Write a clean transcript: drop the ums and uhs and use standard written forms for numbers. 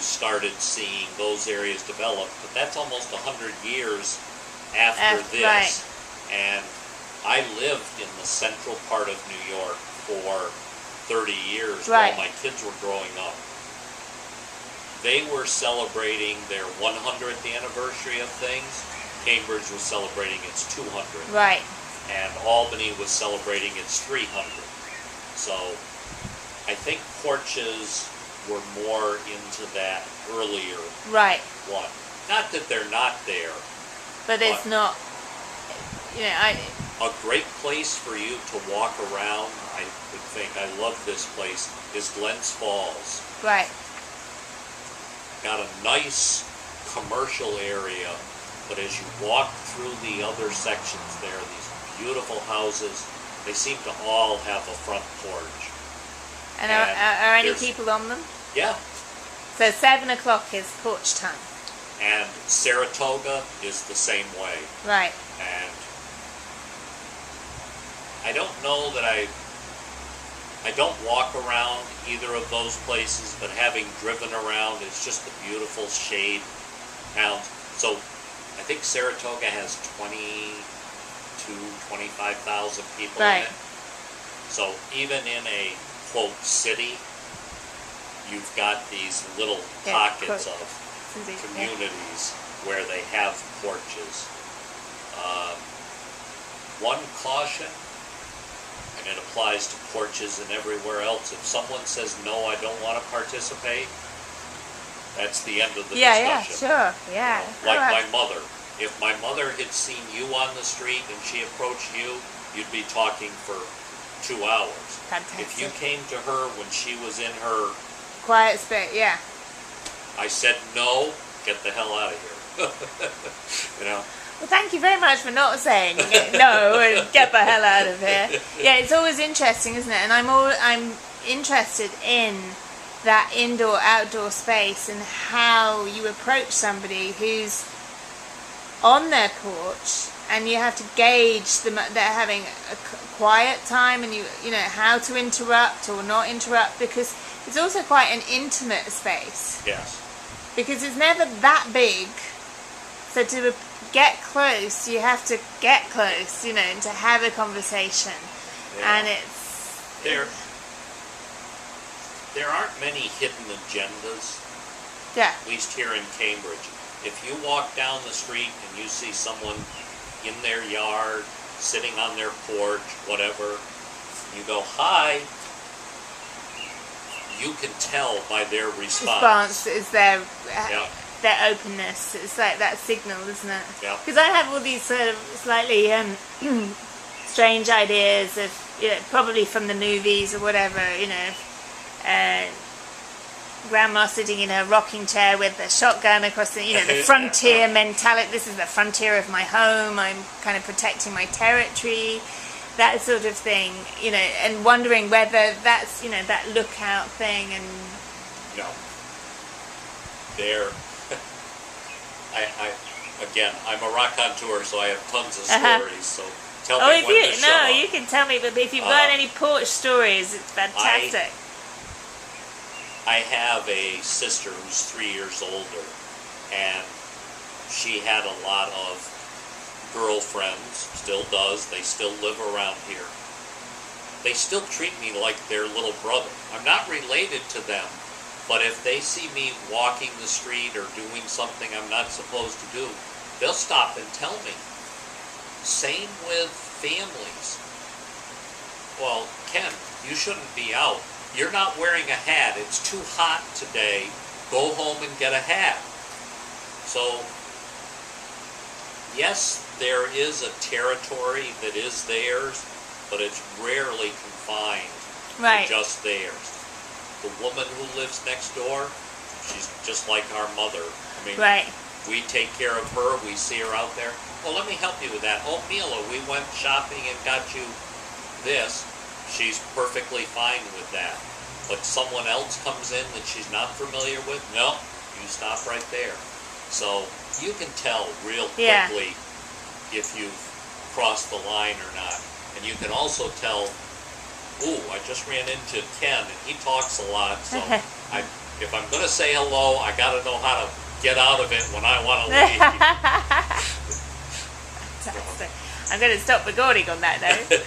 started seeing those areas develop, but that's almost 100 years after this. Right. And I lived in the central part of New York for 30 years Right. while my kids were growing up. They were celebrating their 100th anniversary of things. Cambridge was celebrating its 200th. Right. And Albany was celebrating its 300th. So I think porches were more into that earlier Right. one. Not that they're not there. But it's not, you know, A great place for you to walk around, I would think, I love this place, is Glens Falls. right. Got a nice commercial area, but as you walk through the other sections there, these beautiful houses, they seem to all have a front porch. And are any there's- people on them? Yeah, So 7 o'clock is porch time. and Saratoga is the same way. Right. And I don't know that I don't walk around either of those places, but having driven around, it's just a beautiful shade town. So I think Saratoga has 25,000 people Right. in it. So even in a, quote, city, you've got these little Yeah, pockets quote, of city, yeah. communities where they have porches. One caution, and it applies to porches and everywhere else, if someone says, no, I don't want to participate, that's the end of the Yeah, discussion. sure. Yeah. Like All right. my mother. If my mother had seen you on the street and she approached you, you'd be talking for 2 hours. Fantastic. If you came to her when she was in her, Quiet space, yeah. I said no, get the hell out of here. You know? Well, thank you very much for not saying no and get the hell out of here. Yeah, it's always interesting, isn't it? And I'm interested in that indoor-outdoor space and how you approach somebody who's on their porch, and you have to gauge them. They're having a quiet time, and you know how to interrupt or not interrupt, because it's also quite an intimate space. Yes. Because it's never that big. So to get close, you have to get close, you know, and to have a conversation. Yeah. And it's... There aren't many hidden agendas, Yeah. at least here in Cambridge. If you walk down the street and you see someone in their yard, sitting on their porch, whatever, you go, hi, you can tell by their Response is their Yeah. openness. It's like that signal, isn't it? Yeah. Because I have all these sort of slightly strange ideas of, you know, probably from the movies or whatever, you know, grandma sitting in her rocking chair with a shotgun across the, you know, the frontier mentality. This is the frontier of my home. I'm kind of protecting my territory, that sort of thing, you know, and wondering whether that's, you know, that lookout thing. And No. There. Again, I'm a raconteur, so I have tons of stories. So tell me if when you to shut up. you can tell me, but if you've got any porch stories, it's fantastic. I have a sister who's 3 years older, and she had a lot of girlfriends, still does, they still live around here. They still treat me like their little brother. I'm not related to them, but if they see me walking the street or doing something I'm not supposed to do, they'll stop and tell me. Same with families. Well, Ken, you shouldn't be out. You're not wearing a hat. It's too hot today. Go home and get a hat. So, yes, there is a territory that is theirs, but it's rarely confined Right. to just theirs. The woman who lives next door, she's just like our mother. I mean, Right. we take care of her. We see her out there. Oh, let me help you with that. Oh, Mila, we went shopping and got you this. She's perfectly fine with that. But someone else comes in that she's not familiar with, no, you stop right there. So you can tell real Yeah. quickly if you've crossed the line or not. And you can also tell, ooh, I just ran into Ken and he talks a lot, so if I'm going to say hello, I got to know how to get out of it when I want to leave. Fantastic. I'm going to stop recording on that note.